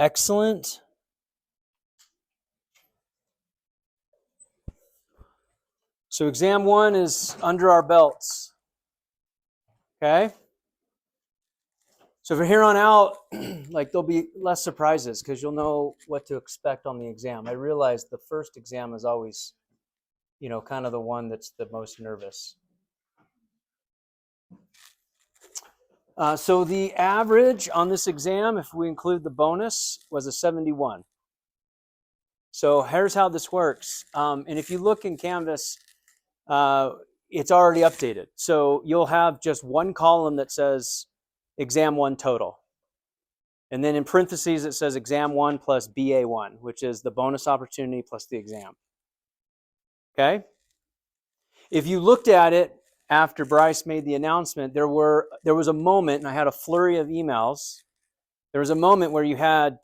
Excellent. So exam 1 is under our belts. Okay? So from here on out, like there'll be less surprises because you'll know what to expect on the exam. I realize the first exam is always, kind of the one that's the most nervous. So the average on this exam, if we include the bonus, was a 71. So here's how this works. And if you look in Canvas, it's already updated. So you'll have just one column that says exam 1 total. And then in parentheses, it says exam 1 plus BA1, which is the bonus opportunity plus the exam. Okay? If you looked at it after Bryce made the announcement, there was a moment, and I had a flurry of emails. There was a moment where you had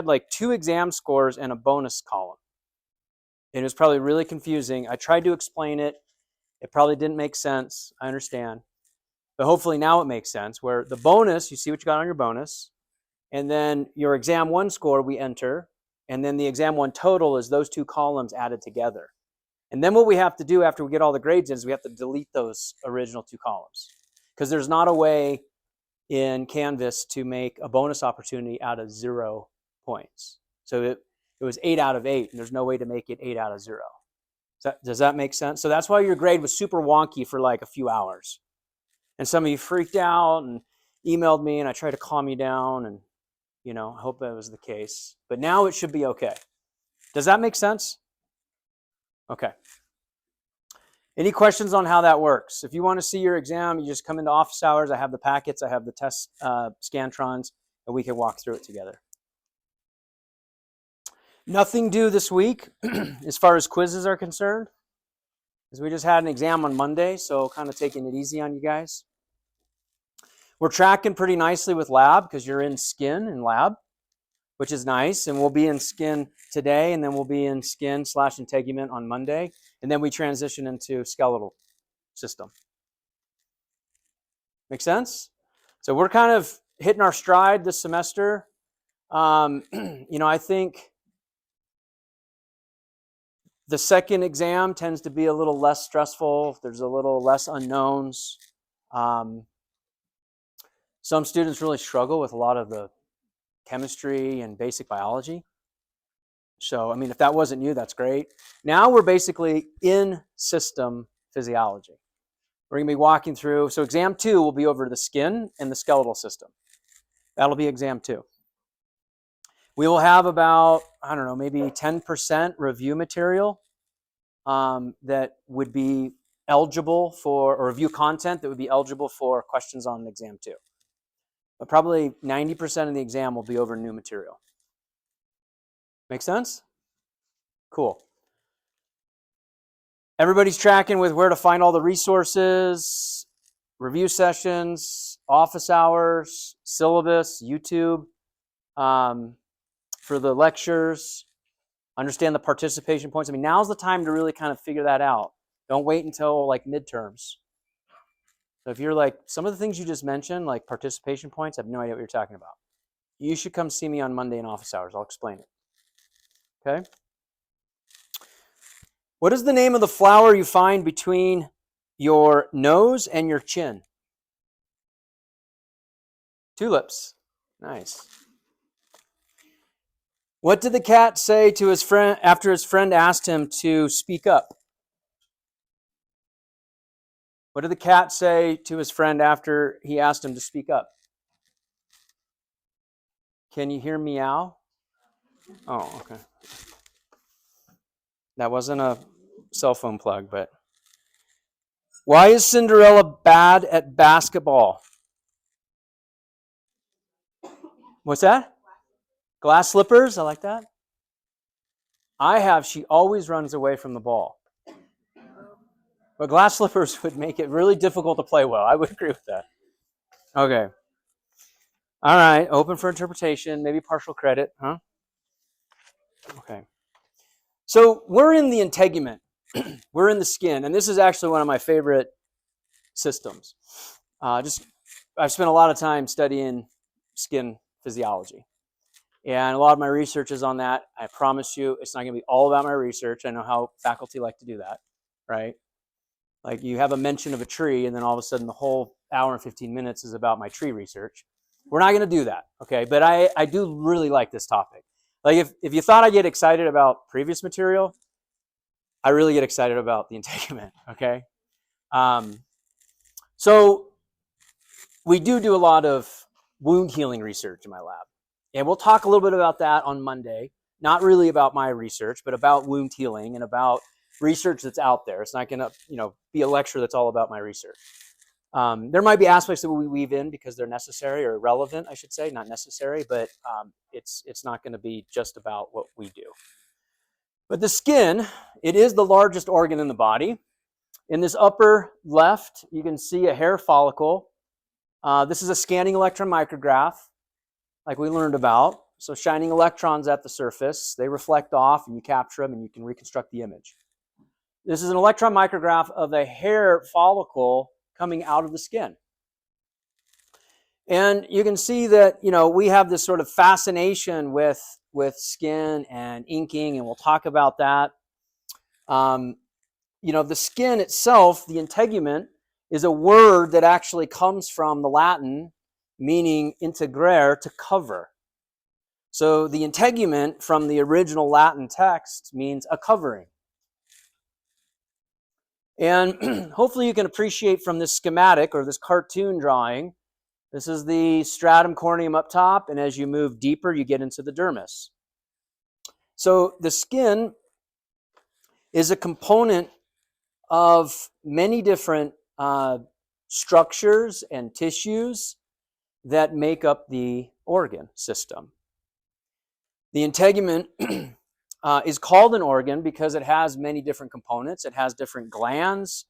like two exam scores and a bonus column. And it was probably really confusing. I tried to explain it. It probably didn't make sense. I understand. But hopefully now it makes sense, where the bonus, you see what you got on your bonus, and then your exam 1 score we enter, and then the exam 1 total is those two columns added together. And then what we have to do after we get all the grades in is we have to delete those original two columns, because there's not a way in Canvas to make a bonus opportunity out of 0 points. So it was 8 out of 8, and there's no way to make it 8 out of 0. Does that make sense? So that's why your grade was super wonky for like a few hours. And some of you freaked out and emailed me, and I tried to calm you down, and I hope that was the case. But now it should be okay. Does that make sense? Okay. Any questions on how that works? If you want to see your exam, you just come into office hours. I have the packets, I have the test Scantrons, and we can walk through it together. Nothing due this week as far as quizzes are concerned, because we just had an exam on Monday, so kind of taking it easy on you guys. We're tracking pretty nicely with lab because you're in skin and lab, which is nice. And we'll be in skin today, and then we'll be in skin/integument on Monday. And then we transition into skeletal system. Make sense? So we're kind of hitting our stride this semester. I think the second exam tends to be a little less stressful. There's a little less unknowns. Some students really struggle with a lot of the chemistry and basic biology. So, if that wasn't you, that's great. Now we're basically in system physiology. We're going to be walking through. So exam 2 will be over the skin and the skeletal system. That'll be exam 2. We will have about, maybe 10% review material that would be eligible for, or review content that would be eligible for questions on exam 2. But probably 90% of the exam will be over new material. Make sense? Cool. Everybody's tracking with where to find all the resources, review sessions, office hours, syllabus, YouTube, for the lectures, understand the participation points. Now's the time to really kind of figure that out. Don't wait until like midterms. So if you're like, some of the things you just mentioned, like participation points, I have no idea what you're talking about. You should come see me on Monday in office hours. I'll explain it. Okay? What is the name of the flower you find between your nose and your chin? Tulips. Nice. What did the cat say to his friend after his friend asked him to speak up? What did the cat say to his friend after he asked him to speak up? Can you hear meow? Oh, okay. That wasn't a cell phone plug, but. Why is Cinderella bad at basketball? What's that? Glass slippers? I like that. She always runs away from the ball. But glass slippers would make it really difficult to play well. I would agree with that. Okay. All right. Open for interpretation. Maybe partial credit, huh? Okay. So we're in the integument. We're in the skin. And this is actually one of my favorite systems. I've spent a lot of time studying skin physiology. And a lot of my research is on that. I promise you, it's not going to be all about my research. I know how faculty like to do that, right? Like you have a mention of a tree, and then all of a sudden the whole hour and 15 minutes is about my tree research. We're not going to do that, okay? But I do really like this topic. Like if you thought I get excited about previous material, I really get excited about the integument, okay? So we do a lot of wound healing research in my lab. And we'll talk a little bit about that on Monday. Not really about my research, but about wound healing and about research that's out there. It's not going to, be a lecture that's all about my research. There might be aspects that we weave in because they're necessary or relevant, I should say, not necessary, but it's not going to be just about what we do. But the skin, it is the largest organ in the body. In this upper left, you can see a hair follicle. This is a scanning electron micrograph, like we learned about. So shining electrons at the surface, they reflect off and you capture them and you can reconstruct the image. This is an electron micrograph of a hair follicle coming out of the skin. And you can see that, we have this sort of fascination with skin and inking, and we'll talk about that. The skin itself, the integument, is a word that actually comes from the Latin, meaning integrare, to cover. So the integument from the original Latin text means a covering. And hopefully you can appreciate from this schematic or this cartoon drawing, this is the stratum corneum up top, and as you move deeper, you get into the dermis. So the skin is a component of many different structures and tissues that make up the organ system. The integument is called an organ because it has many different components. It has different glands.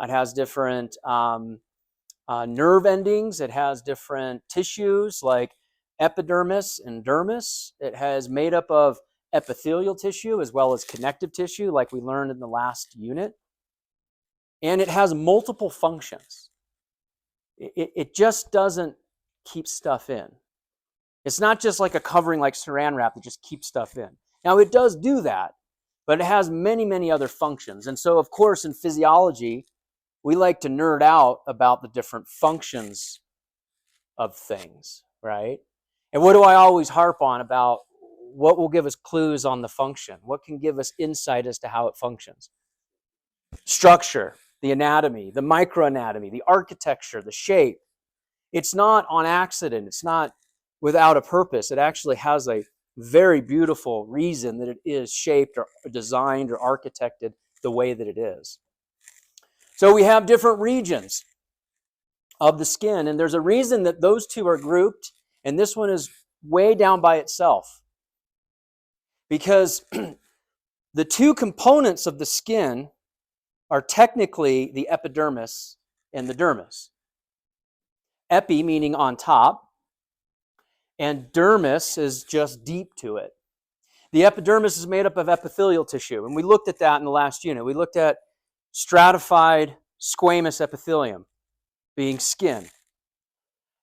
It has different nerve endings. It has different tissues like epidermis and dermis. It has made up of epithelial tissue as well as connective tissue, like we learned in the last unit. And it has multiple functions. It just doesn't keep stuff in. It's not just like a covering like saran wrap that just keeps stuff in. Now, it does do that, but it has many, many other functions. And so, of course, in physiology, we like to nerd out about the different functions of things, right? And what do I always harp on about what will give us clues on the function? What can give us insight as to how it functions? Structure, the anatomy, the microanatomy, the architecture, the shape. It's not on accident. It's not without a purpose. It actually has a very beautiful reason that it is shaped or designed or architected the way that it is. So we have different regions of the skin, and there's a reason that those two are grouped, and this one is way down by itself. Because the two components of the skin are technically the epidermis and the dermis. Epi meaning on top, and dermis is just deep to it. The epidermis is made up of epithelial tissue, and we looked at that in the last unit. We looked at stratified squamous epithelium being skin.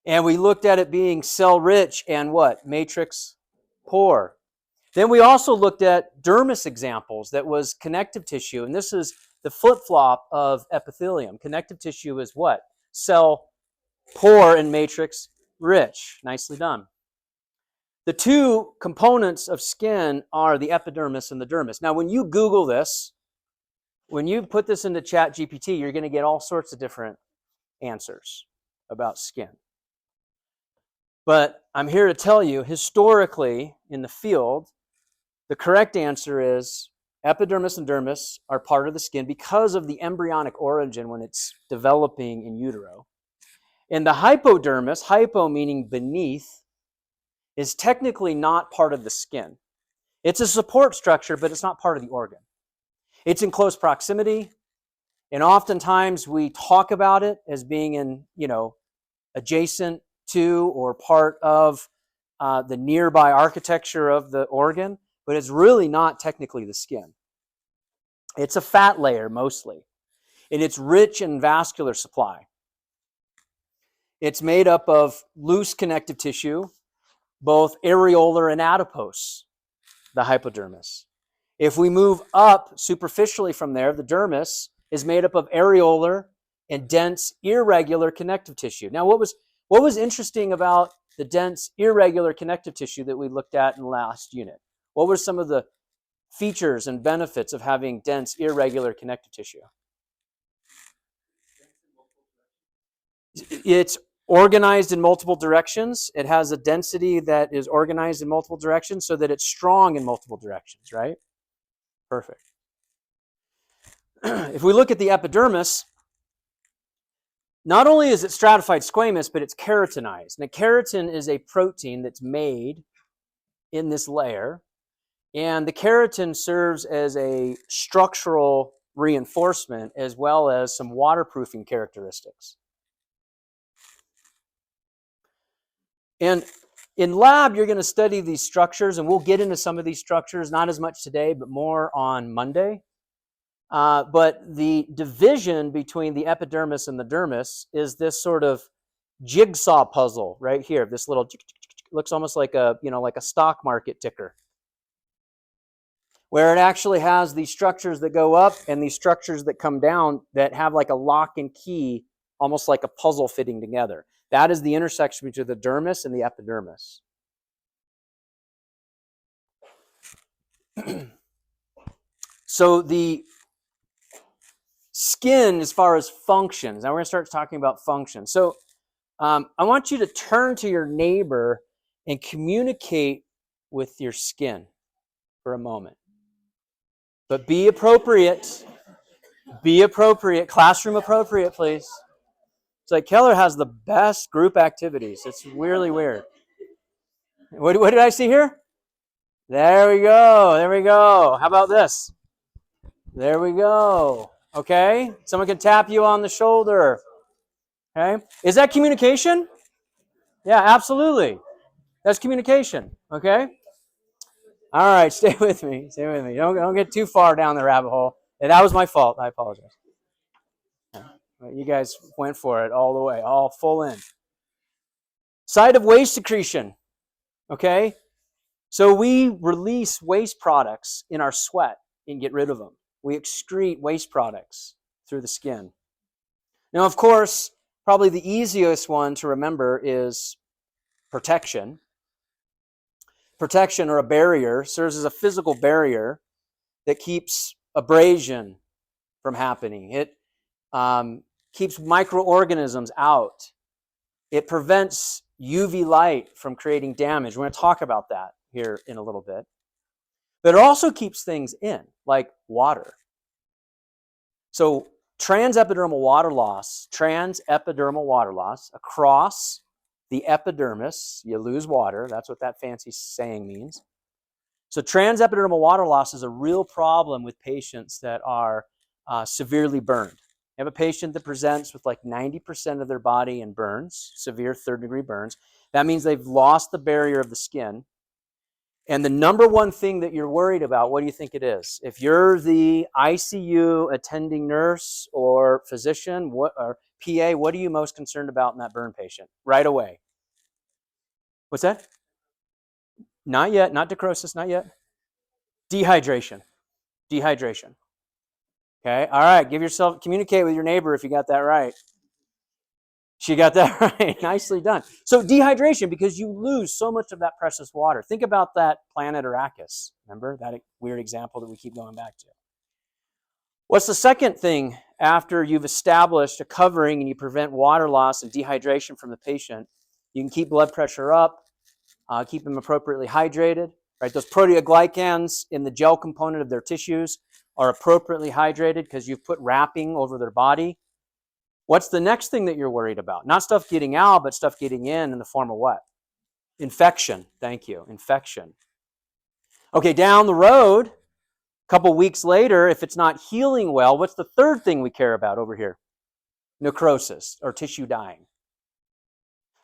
And we looked at it being cell-rich and what? Matrix poor. Then we also looked at dermis examples that was connective tissue, and this is the flip-flop of epithelium. Connective tissue is what? Cell poor and matrix rich. Nicely done. The two components of skin are the epidermis and the dermis. Now, when you Google this, when you put this into ChatGPT, you're going to get all sorts of different answers about skin. But I'm here to tell you, historically, in the field, the correct answer is epidermis and dermis are part of the skin because of the embryonic origin when it's developing in utero. And the hypodermis, hypo meaning beneath, is technically not part of the skin. It's a support structure, but it's not part of the organ. It's in close proximity, and oftentimes we talk about it as being in, adjacent to or part of the nearby architecture of the organ, but it's really not technically the skin. It's a fat layer mostly, and it's rich in vascular supply. It's made up of loose connective tissue, both areolar and adipose, the hypodermis. If we move up superficially from there, the dermis is made up of areolar and dense irregular connective tissue. Now, what was interesting about the dense irregular connective tissue that we looked at in the last unit? What were some of the features and benefits of having dense irregular connective tissue? It's organized in multiple directions. It has a density that is organized in multiple directions so that it's strong in multiple directions, right? Perfect. If we look at the epidermis, not only is it stratified squamous, but it's keratinized. Now, keratin is a protein that's made in this layer, and the keratin serves as a structural reinforcement as well as some waterproofing characteristics. And in lab, you're going to study these structures, and we'll get into some of these structures, not as much today, but more on Monday. But the division between the epidermis and the dermis is this sort of jigsaw puzzle right here. This little looks almost like a, like a stock market ticker, where it actually has these structures that go up and these structures that come down that have like a lock and key, almost like a puzzle fitting together. That is the intersection between the dermis and the epidermis. So the skin, as far as functions, now we're going to start talking about function. So I want you to turn to your neighbor and communicate with your skin for a moment. But be appropriate. Be appropriate. Classroom appropriate, please. It's like Keller has the best group activities. It's really weird. What did I see here? There we go. There we go. How about this? There we go. Okay. Someone can tap you on the shoulder. Okay. Is that communication? Yeah, absolutely. That's communication. Okay. All right. Stay with me. Stay with me. Don't get too far down the rabbit hole. And that was my fault. I apologize. You guys went for it all the way, all full in. Site of waste secretion. Okay. So we release waste products in our sweat and get rid of them. We excrete waste products through the skin. Now, of course, probably the easiest one to remember is protection. Protection, or a barrier, serves as a physical barrier that keeps abrasion from happening. It keeps microorganisms out. It prevents UV light from creating damage. We're going to talk about that here in a little bit. But it also keeps things in, like water. So transepidermal water loss across the epidermis, you lose water. That's what that fancy saying means. So transepidermal water loss is a real problem with patients that are severely burned. You have a patient that presents with like 90% of their body in burns, severe third-degree burns. That means they've lost the barrier of the skin. And the number one thing that you're worried about, what do you think it is? If you're the ICU attending nurse or physician or PA, what are you most concerned about in that burn patient right away? What's that? Not yet, not necrosis, not yet. Dehydration. Dehydration. Okay, all right, communicate with your neighbor if you got that right. She got that right. Nicely done. So dehydration, because you lose so much of that precious water. Think about that planet Arrakis. Remember that weird example that we keep going back to? What's the second thing after you've established a covering and you prevent water loss and dehydration from the patient? You can keep blood pressure up, keep them appropriately hydrated. Right? Those proteoglycans in the gel component of their tissues are appropriately hydrated because you've put wrapping over their body. What's the next thing that you're worried about? Not stuff getting out, but stuff getting in the form of what? Infection. Thank you. Infection. Okay, down the road, a couple weeks later, if it's not healing well, what's the third thing we care about over here? Necrosis, or tissue dying.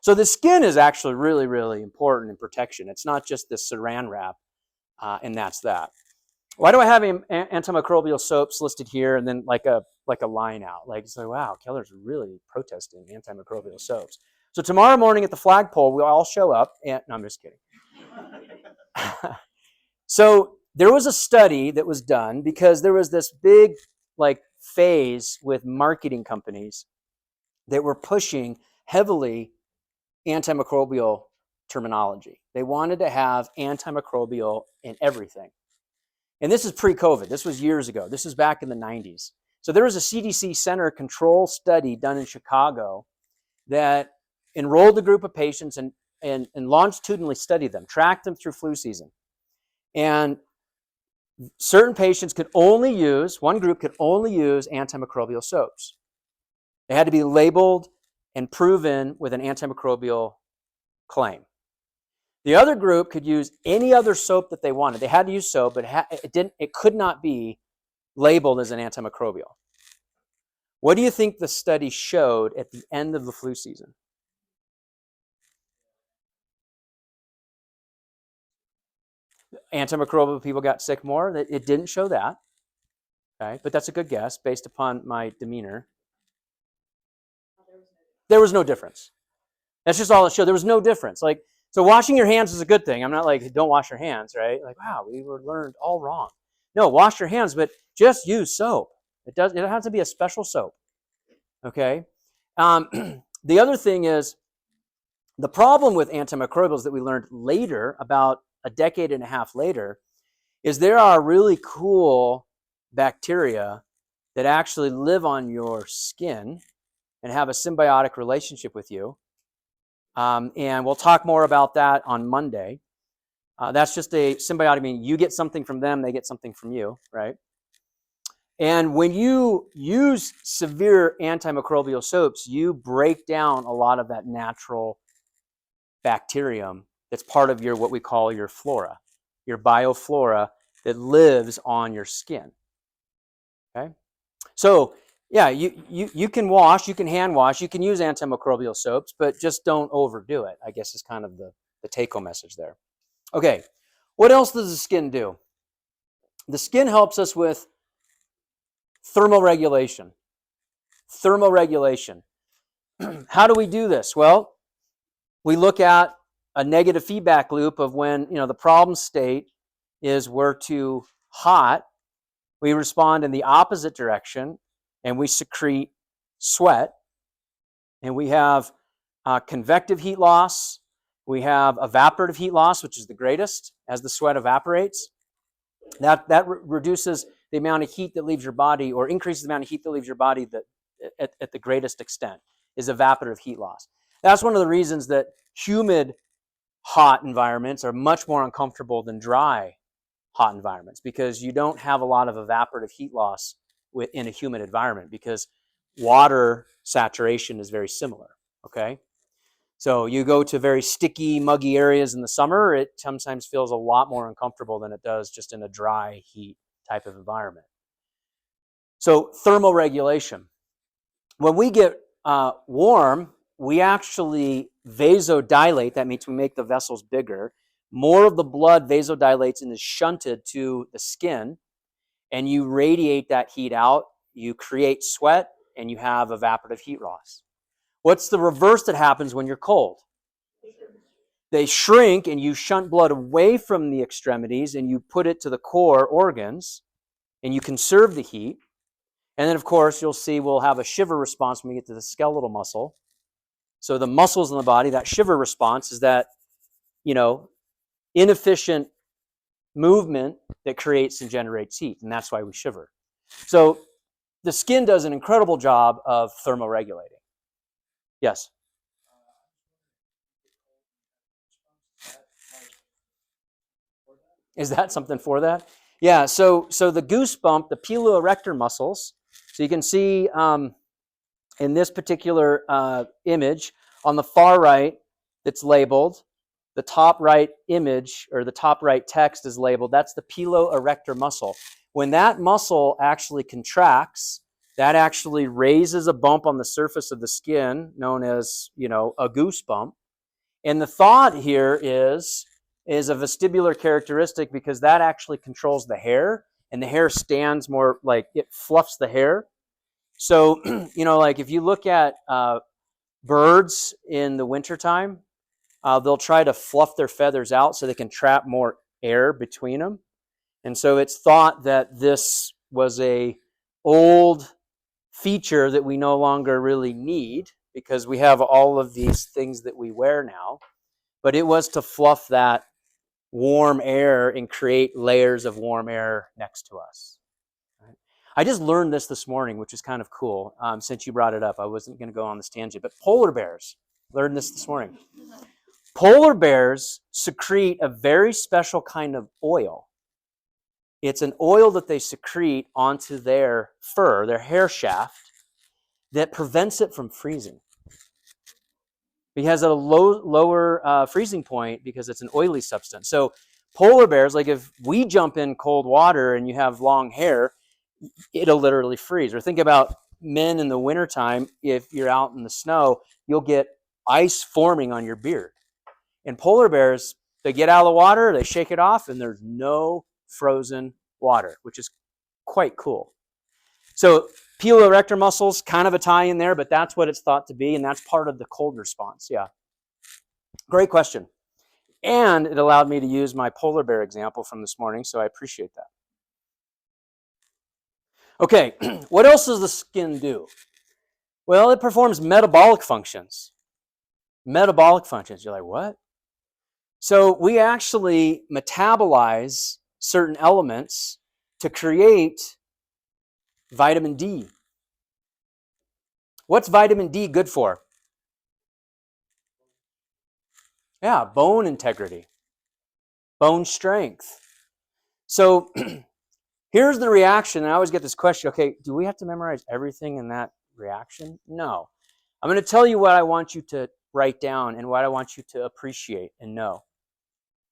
So the skin is actually really, really important in protection. It's not just this saran wrap, and that's that. Why do I have antimicrobial soaps listed here and then like a line out? Like, so wow, Keller's really protesting antimicrobial soaps. So tomorrow morning at the flagpole, we'll all show up. And no, I'm just kidding. So there was a study that was done because there was this big like phase with marketing companies that were pushing heavily antimicrobial terminology. They wanted to have antimicrobial in everything. And this is pre-COVID. This was years ago. This is back in the 90s. So there was a CDC center control study done in Chicago that enrolled a group of patients and longitudinally studied them, tracked them through flu season. And certain patients could only use, one group could only use antimicrobial soaps. They had to be labeled and proven with an antimicrobial claim. The other group could use any other soap that they wanted. They had to use soap, but it could not be labeled as an antimicrobial. What do you think the study showed at the end of the flu season? Antimicrobial people got sick more. It didn't show that. Okay, but that's a good guess based upon my demeanor. There was no difference. That's just all it showed. There was no difference. Like, so washing your hands is a good thing. I'm not like, don't wash your hands, right? Like, wow, we were learned all wrong. No, wash your hands, but just use soap. It doesn't have to be a special soap. Okay. The other thing is the problem with antimicrobials that we learned later, about a decade and a half later, is there are really cool bacteria that actually live on your skin and have a symbiotic relationship with you. And we'll talk more about that on Monday. That's just a symbiotic, meaning you get something from them, they get something from you, right? And when you use severe antimicrobial soaps, you break down a lot of that natural bacterium that's part of your, what we call your flora, your bioflora that lives on your skin. Okay? So yeah, you can wash, you can hand wash, you can use antimicrobial soaps, but just don't overdo it, I guess is kind of the take-home message there. Okay, what else does the skin do? The skin helps us with thermoregulation. Thermoregulation. How do we do this? Well, we look at a negative feedback loop of when, the problem state is we're too hot, we respond in the opposite direction and we secrete sweat. And we have convective heat loss. We have evaporative heat loss, which is the greatest as the sweat evaporates. That reduces the amount of heat that leaves your body, or increases the amount of heat that leaves your body that at the greatest extent, is evaporative heat loss. That's one of the reasons that humid hot environments are much more uncomfortable than dry hot environments, because you don't have a lot of evaporative heat loss in a humid environment, because water saturation is very similar, okay? So you go to very sticky, muggy areas in the summer, it sometimes feels a lot more uncomfortable than it does just in a dry heat type of environment. So thermoregulation. When we get warm, we actually vasodilate. That means we make the vessels bigger. More of the blood vasodilates and is shunted to the skin, and you radiate that heat out. You create sweat, and you have evaporative heat loss. What's the reverse that happens when you're cold? They shrink, and you shunt blood away from the extremities, and you put it to the core organs, and you conserve the heat. And then, of course, you'll see we'll have a shiver response when we get to the skeletal muscle. So the muscles in the body, that shiver response is that, inefficient movement that creates and generates heat, and that's why we shiver. So the skin does an incredible job of thermoregulating. Yes? Is that something for that? Yeah, so the goosebump, the piloerector muscles, so you can see in this particular image, on the far right, it's labeled. The top right image, or the top right text is labeled. That's the piloerector muscle. When that muscle actually contracts, that actually raises a bump on the surface of the skin, known as, a goosebump. And the thought here is a vestibular characteristic, because that actually controls the hair, and the hair stands more, like it fluffs the hair. So, like if you look at birds in the wintertime, they'll try to fluff their feathers out so they can trap more air between them. And so it's thought that this was a old feature that we no longer really need because we have all of these things that we wear now. But it was to fluff that warm air and create layers of warm air next to us. I just learned this morning, which is kind of cool. Since you brought it up, I wasn't going to go on this tangent, but polar bears, learned this morning. Polar bears secrete a very special kind of oil. It's an oil that they secrete onto their fur, their hair shaft, that prevents it from freezing. It has a lower freezing point because it's an oily substance. So polar bears, like if we jump in cold water and you have long hair, it'll literally freeze. Or think about men in the wintertime. If you're out in the snow, you'll get ice forming on your beard. And polar bears, they get out of the water, they shake it off, and there's no frozen water, which is quite cool. So piloerector muscles, kind of a tie in there, but that's what it's thought to be, and that's part of the cold response. Yeah. Great question. And it allowed me to use my polar bear example from this morning, so I appreciate that. Okay, what else does the skin do? Well, it performs metabolic functions. Metabolic functions. You're like, what? So we actually metabolize certain elements to create vitamin D. What's vitamin D good for? Yeah, bone integrity, bone strength. So here's the reaction, and I always get this question, okay, do we have to memorize everything in that reaction? No. I'm going to tell you what I want you to write down and what I want you to appreciate and know.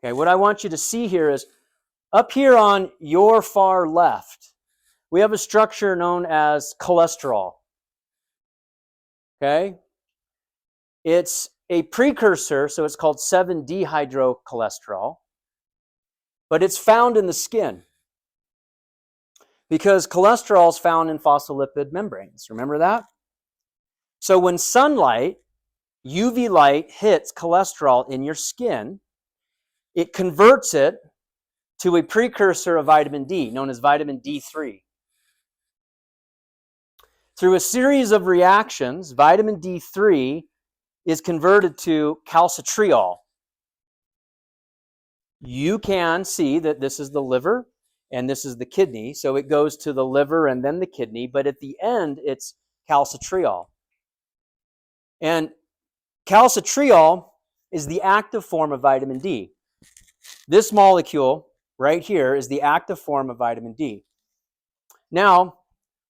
Okay, what I want you to see here is up here on your far left, we have a structure known as cholesterol. Okay? It's a precursor, so it's called 7-dehydrocholesterol, but it's found in the skin because cholesterol is found in phospholipid membranes. Remember that? So when sunlight, UV light, hits cholesterol in your skin, it converts it to a precursor of vitamin D, known as vitamin D3. Through a series of reactions, vitamin D3 is converted to calcitriol. You can see that this is the liver and this is the kidney, so it goes to the liver and then the kidney, but at the end, it's calcitriol. And calcitriol is the active form of vitamin D. This molecule right here is the active form of vitamin D. Now,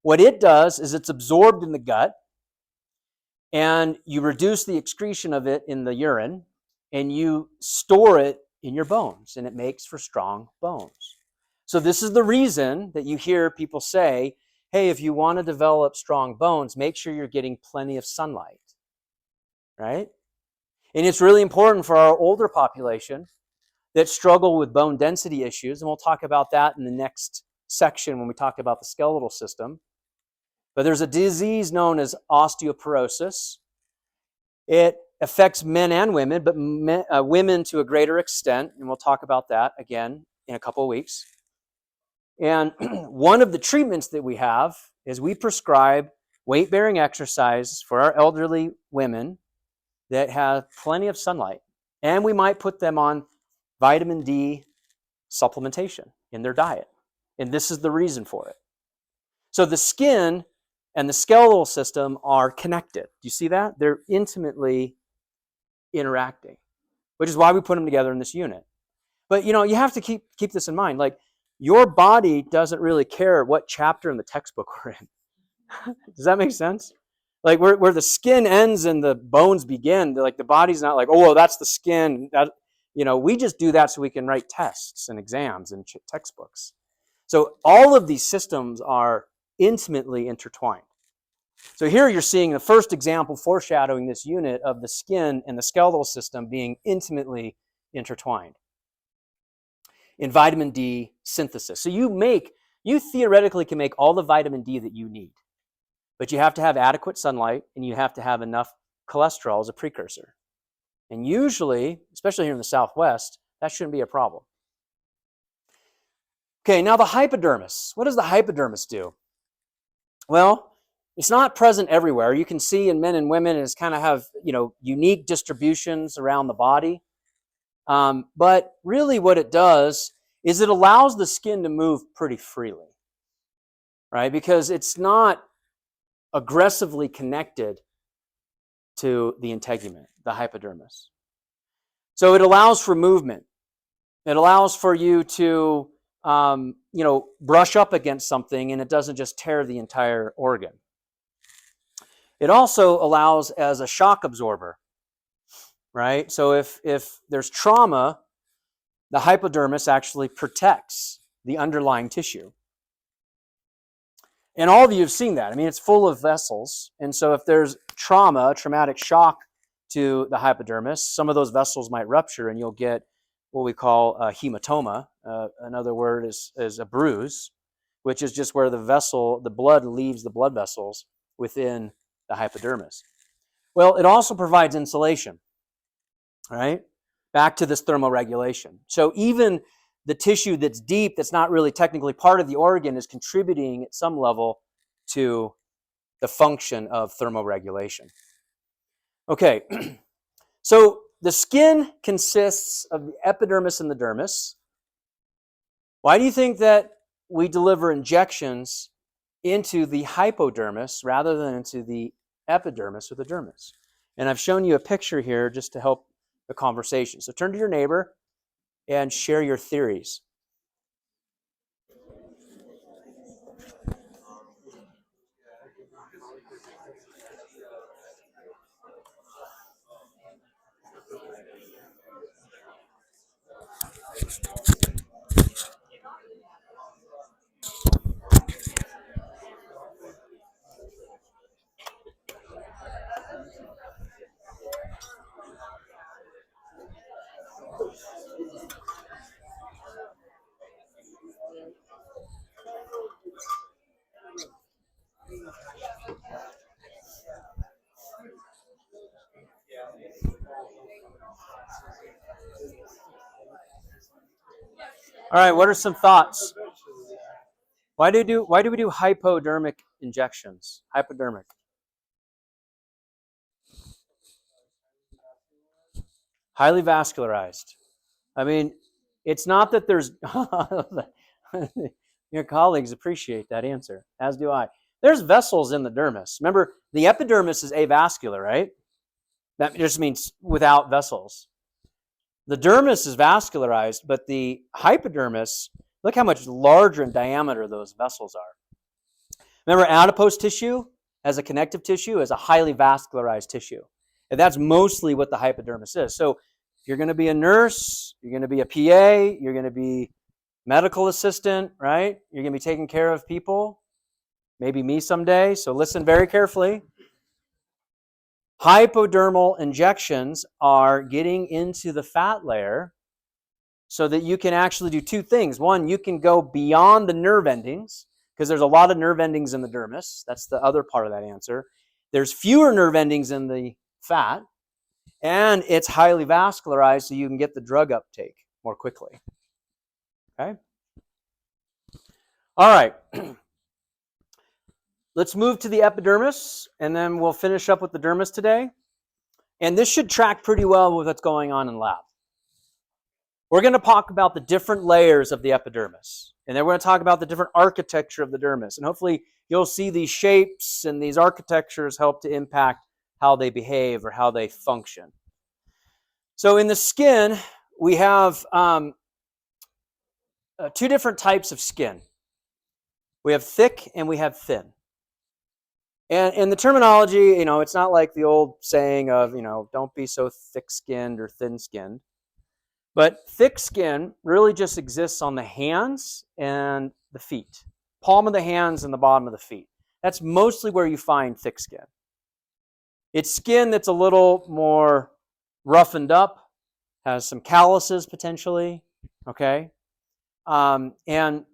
what it does is it's absorbed in the gut, and you reduce the excretion of it in the urine, and you store it in your bones, and it makes for strong bones. So this is the reason that you hear people say, hey, if you want to develop strong bones, make sure you're getting plenty of sunlight, right? And it's really important for our older population that struggle with bone density issues, and we'll talk about that in the next section when we talk about the skeletal system. But there's a disease known as osteoporosis. It affects men and women, but women to a greater extent, and we'll talk about that again in a couple of weeks. And one of the treatments that we have is we prescribe weight-bearing exercise for our elderly women that have plenty of sunlight. And we might put them on vitamin D supplementation in their diet. And this is the reason for it. So the skin and the skeletal system are connected. Do you see that? They're intimately interacting, which is why we put them together in this unit. But you have to keep this in mind. Like, your body doesn't really care what chapter in the textbook we're in. Does that make sense? Like, where the skin ends and the bones begin, like the body's not like, oh, well, that's the skin. That, we just do that so we can write tests and exams and textbooks. So all of these systems are intimately intertwined. So here you're seeing the first example foreshadowing this unit of the skin and the skeletal system being intimately intertwined in vitamin D synthesis. So you theoretically can make all the vitamin D that you need, but you have to have adequate sunlight and you have to have enough cholesterol as a precursor. And usually, especially here in the Southwest, that shouldn't be a problem. Okay, now the hypodermis. What does the hypodermis do? Well, it's not present everywhere. You can see in men and women, it's kind of have, unique distributions around the body. But really what it does is it allows the skin to move pretty freely, right? Because it's not aggressively connected to the integument, the hypodermis. So it allows for movement. It allows for you to, brush up against something and it doesn't just tear the entire organ. It also allows as a shock absorber, right? So if there's trauma, the hypodermis actually protects the underlying tissue. And all of you have seen that. I mean, it's full of vessels. And so if there's traumatic shock to the hypodermis, some of those vessels might rupture and you'll get what we call a hematoma. Another word is a bruise, which is just where the blood leaves the blood vessels within the hypodermis. Well, it also provides insulation, right? Back to this thermoregulation. So even the tissue that's deep, that's not really technically part of the organ, is contributing at some level to the function of thermoregulation. Okay, so the skin consists of the epidermis and the dermis. Why do you think that we deliver injections into the hypodermis rather than into the epidermis or the dermis? And I've shown you a picture here just to help the conversation. So turn to your neighbor and share your theories. All right, what are some thoughts? Why do we do hypodermic injections? Hypodermic. Highly vascularized. I mean, it's not that there's your colleagues appreciate that answer, as do I. There's vessels in the dermis. Remember, the epidermis is avascular, right? That just means without vessels. The dermis is vascularized, but the hypodermis, look how much larger in diameter those vessels are. Remember, adipose tissue as a connective tissue is a highly vascularized tissue. And that's mostly what the hypodermis is. So if you're going to be a nurse, you're going to be a PA, you're going to be medical assistant, right? You're going to be taking care of people, maybe me someday. So listen very carefully. Hypodermal injections are getting into the fat layer so that you can actually do two things. One, you can go beyond the nerve endings, because there's a lot of nerve endings in the dermis. That's the other part of that answer. There's fewer nerve endings in the fat, and it's highly vascularized so you can get the drug uptake more quickly. Okay? All right. Let's move to the epidermis, and then we'll finish up with the dermis today. And this should track pretty well with what's going on in lab. We're going to talk about the different layers of the epidermis. And then we're going to talk about the different architecture of the dermis. And hopefully you'll see these shapes and these architectures help to impact how they behave or how they function. So in the skin, we have two different types of skin. We have thick and we have thin. And in the terminology, it's not like the old saying of, don't be so thick-skinned or thin-skinned. But thick skin really just exists on the hands and the feet. Palm of the hands and the bottom of the feet. That's mostly where you find thick skin. It's skin that's a little more roughened up, has some calluses potentially, okay? And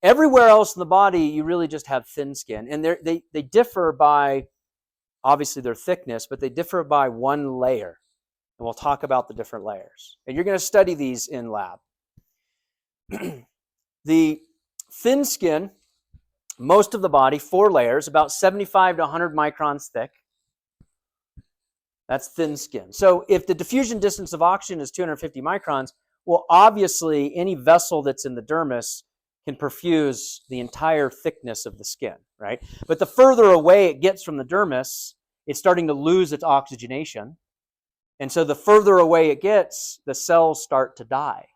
everywhere else in the body, you really just have thin skin. And they differ by, obviously, their thickness, but they differ by one layer. And we'll talk about the different layers. And you're going to study these in lab. The thin skin, most of the body, 4 layers, about 75 to 100 microns thick. That's thin skin. So if the diffusion distance of oxygen is 250 microns, well, obviously any vessel that's in the dermis can perfuse the entire thickness of the skin, right? But the further away it gets from the dermis, it's starting to lose its oxygenation. And so the further away it gets, the cells start to die.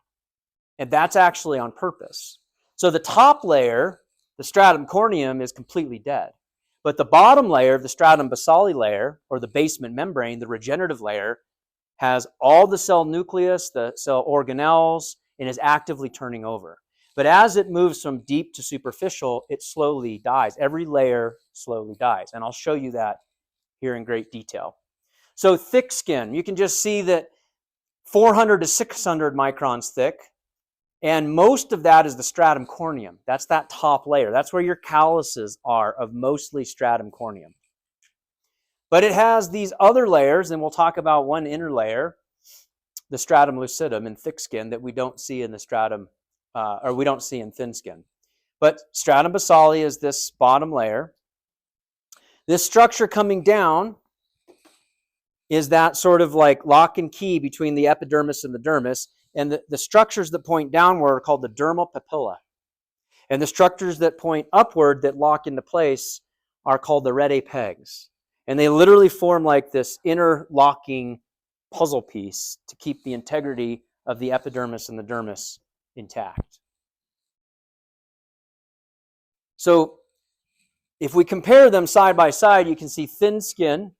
And that's actually on purpose. So the top layer, the stratum corneum, is completely dead. But the bottom layer, the stratum basale layer, or the basement membrane, the regenerative layer, has all the cell nucleus, the cell organelles, and is actively turning over. But as it moves from deep to superficial, it slowly dies. Every layer slowly dies. And I'll show you that here in great detail. So thick skin, you can just see that 400 to 600 microns thick. And most of that is the stratum corneum. That's that top layer. That's where your calluses are of mostly stratum corneum. But it has these other layers, and we'll talk about one inner layer, the stratum lucidum in thick skin, that we don't see in the stratum, or we don't see in thin skin. But stratum basale is this bottom layer. This structure coming down is that sort of like lock and key between the epidermis and the dermis. And the structures that point downward are called the dermal papilla. And the structures that point upward that lock into place are called the rete pegs. And they literally form like this interlocking puzzle piece to keep the integrity of the epidermis and the dermis intact. So if we compare them side by side, you can see thin skin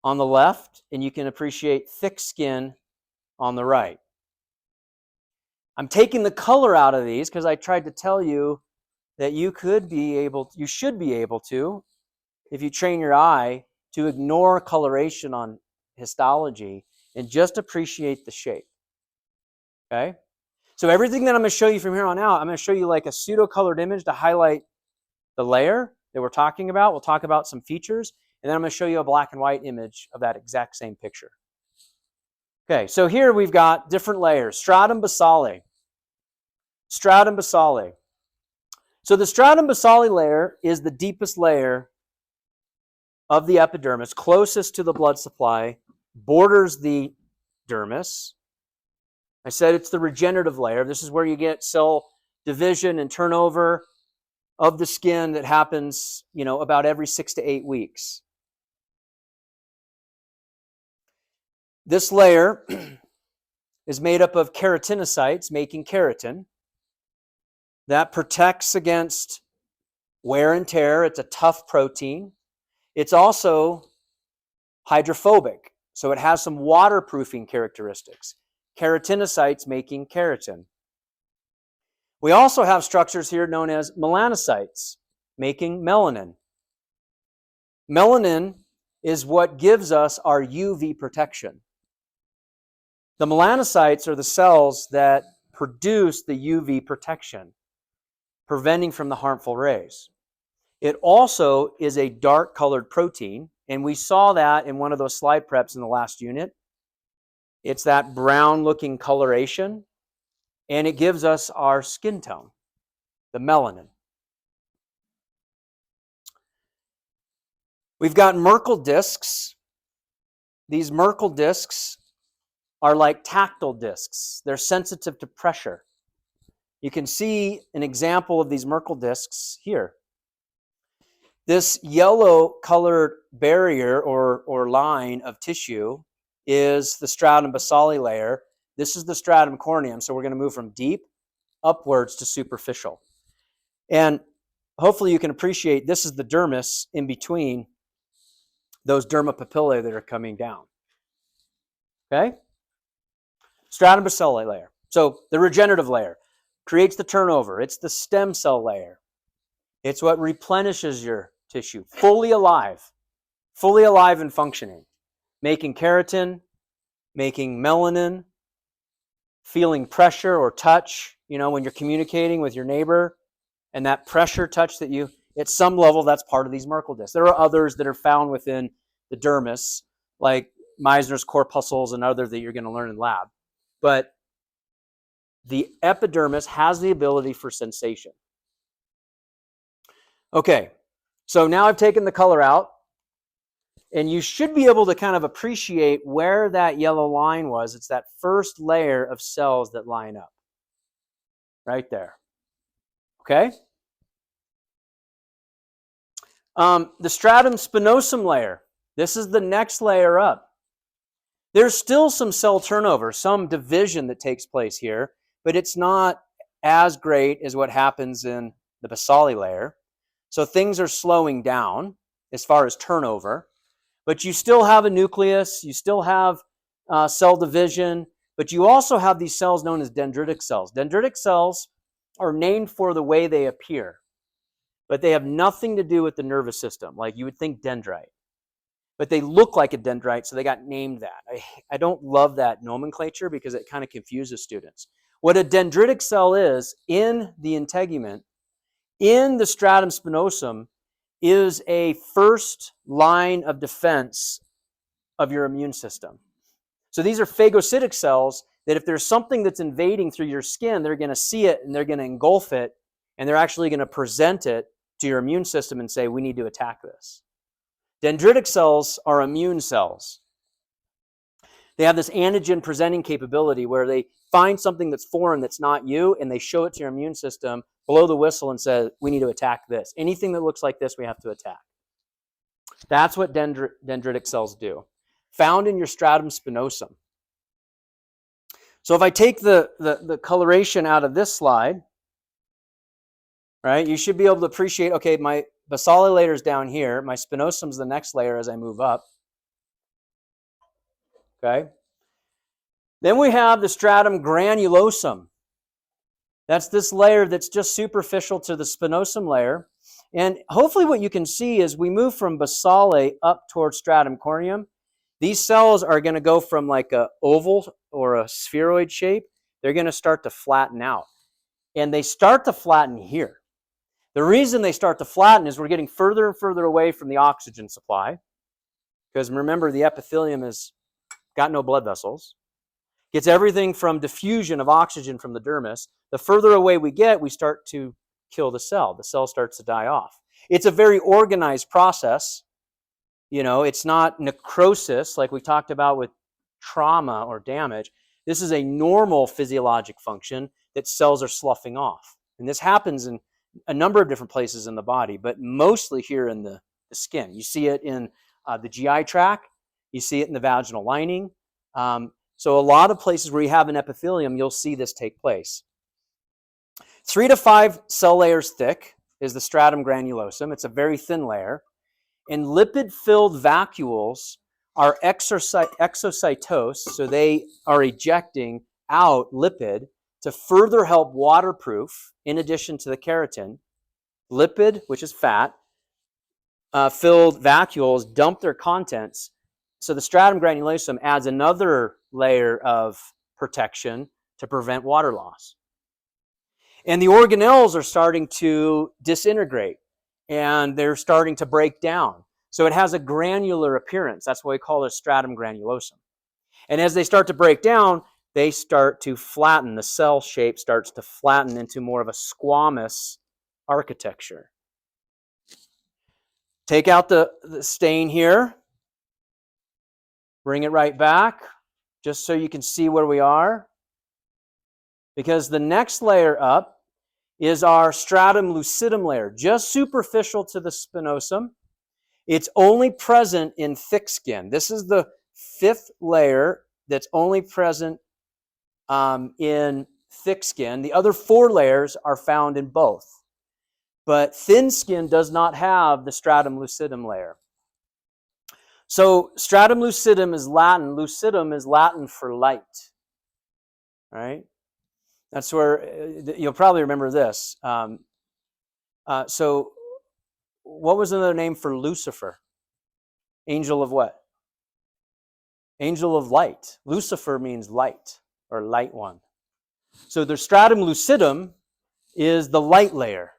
on the left, and you can appreciate thick skin on the right. I'm taking the color out of these because I tried to tell you that you should be able to, if you train your eye, to ignore coloration on histology and just appreciate the shape. Okay? So everything that I'm going to show you from here on out, I'm going to show you like a pseudo-colored image to highlight the layer that we're talking about. We'll talk about some features, and then I'm going to show you a black and white image of that exact same picture. Okay, so here we've got different layers. Stratum basale. Stratum basale. So the stratum basale layer is the deepest layer of the epidermis, closest to the blood supply, borders the dermis. I said it's the regenerative layer. This is where you get cell division and turnover of the skin that happens, about every 6 to 8 weeks. This layer is made up of keratinocytes making keratin. That protects against wear and tear. It's a tough protein. It's also hydrophobic, so it has some waterproofing characteristics. Keratinocytes making keratin. We also have structures here known as melanocytes making melanin. Melanin is what gives us our UV protection. The melanocytes are the cells that produce the UV protection, preventing from the harmful rays. It also is a dark-colored protein, and we saw that in one of those slide preps in the last unit. It's that brown-looking coloration, and it gives us our skin tone, the melanin. We've got Merkel discs. These Merkel discs are like tactile discs. They're sensitive to pressure. You can see an example of these Merkel discs here. This yellow colored barrier or line of tissue is the stratum basale layer. This is the stratum corneum, so we're going to move from deep upwards to superficial. And hopefully you can appreciate this is the dermis in between those derma papillae that are coming down. Okay? Stratum basale layer. So the regenerative layer creates the turnover. It's the stem cell layer. It's what replenishes your tissue, fully alive and functioning, making keratin, making melanin, feeling pressure or touch, when you're communicating with your neighbor, and that pressure touch that you, at some level, that's part of these Merkel discs. There are others that are found within the dermis, like Meissner's corpuscles and other that you're going to learn in lab. But the epidermis has the ability for sensation. Okay, so now I've taken the color out, and you should be able to kind of appreciate where that yellow line was. It's that first layer of cells that line up right there. Okay? The stratum spinosum layer. This is the next layer up. There's still some cell turnover, some division that takes place here, but it's not as great as what happens in the basale layer. So things are slowing down as far as turnover, but you still have a nucleus, you still have cell division, but you also have these cells known as dendritic cells. Dendritic cells are named for the way they appear, but they have nothing to do with the nervous system, like you would think dendrite. But they look like a dendrite, so they got named that. I don't love that nomenclature because it kind of confuses students. What a dendritic cell is in the integument, in the stratum spinosum, is a first line of defense of your immune system. So these are phagocytic cells that if there's something that's invading through your skin, they're going to see it and they're going to engulf it, and they're actually going to present it to your immune system and say, we need to attack this. Dendritic cells are immune cells. They have this antigen presenting capability where they find something that's foreign that's not you, and they show it to your immune system, blow the whistle, and say, we need to attack this. Anything that looks like this, we have to attack. That's what dendritic cells do. Found in your stratum spinosum. So if I take the coloration out of this slide, right, you should be able to appreciate, okay, my basale layer is down here. My spinosum is the next layer as I move up. Okay. Then we have the stratum granulosum. That's this layer that's just superficial to the spinosum layer. And hopefully what you can see is we move from basale up towards stratum corneum. These cells are going to go from like a oval or a spheroid shape. They're going to start to flatten out. And they start to flatten here. The reason they start to flatten is we're getting further and further away from the oxygen supply. Because remember, the epithelium has got no blood vessels. Gets everything from diffusion of oxygen from the dermis. The further away we get, we start to kill the cell. The cell starts to die off. It's a very organized process. You know, it's not necrosis like we talked about with trauma or damage. This is a normal physiologic function that cells are sloughing off. And this happens in a number of different places in the body, but mostly here in the skin. You see it in the GI tract. You see it in the vaginal lining. So a lot of places where you have an epithelium, you'll see this take place. 3 to 5 cell layers thick is the stratum granulosum. It's a very thin layer. And lipid-filled vacuoles are exocytosed, so they are ejecting out lipid to further help waterproof, in addition to the keratin. Lipid, which is fat, filled vacuoles dump their contents. So the stratum granulosum adds another layer of protection to prevent water loss. And the organelles are starting to disintegrate, and they're starting to break down. So it has a granular appearance. That's why we call it stratum granulosum. And as they start to break down, they start to flatten. The cell shape starts to flatten into more of a squamous architecture. Take out the stain here. Bring it right back, just so you can see where we are. Because the next layer up is our stratum lucidum layer, just superficial to the spinosum. It's only present in thick skin. This is the 5th layer that's only present in thick skin. The other 4 layers are found in both. But thin skin does not have the stratum lucidum layer. So stratum lucidum is Latin. Lucidum is Latin for light. Right? That's where you'll probably remember this. So what was another name for Lucifer? Angel of what? Angel of light. Lucifer means light or light one. So the stratum lucidum is the light layer